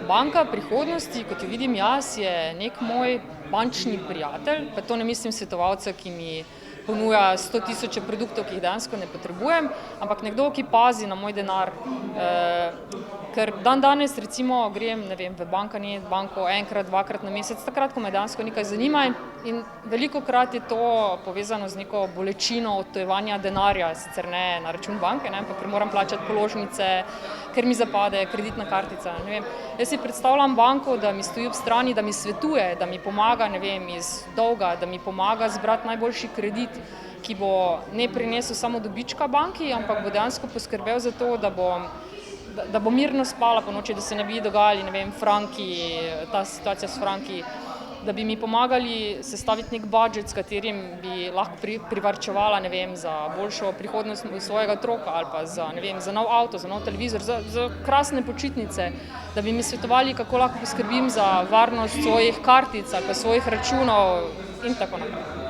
Banka prihodnosti, kot jo vidim jaz, je nek moj bančni prijatelj, pa to ne mislim svetovalca, ki mi ponuja 100 000 produktov, ki jih dejansko ne potrebujem, ampak nekdo, ki pazi na moj denar. Ker danes recimo grem, ne vem, v banko enkrat, dvakrat na mesec, takrat, ko me dejansko nekaj zanima in velikokrat je to povezano z neko bolečino odtujevanja denarja, sicer ne na račun banke, ne, ampak ker moram plačati položnice, ker mi zapade kreditna kartica, ne vem. Jaz si predstavljam banko, da mi stoji ob strani, da mi svetuje, da mi pomaga, ne vem, iz dolga, da mi pomaga zbrati najboljši kredit, ki bo ne prinesel samo dobička banki, ampak bo dejansko poskrbel za to, da bo mirno spala ponoči, da se ne bi dogajali, ne vem, franki, ta situacija s franki, da bi mi pomagali sestaviti nek budžet, s katerim bi lahko privarčevala, ne vem, za boljšo prihodnost svojega otroka ali pa za, ne vem, za nov avto, za nov televizor, za krasne počitnice, da bi mi svetovali, kako lahko poskrbim za varnost svojih kartic ali pa svojih računov in tako naprej.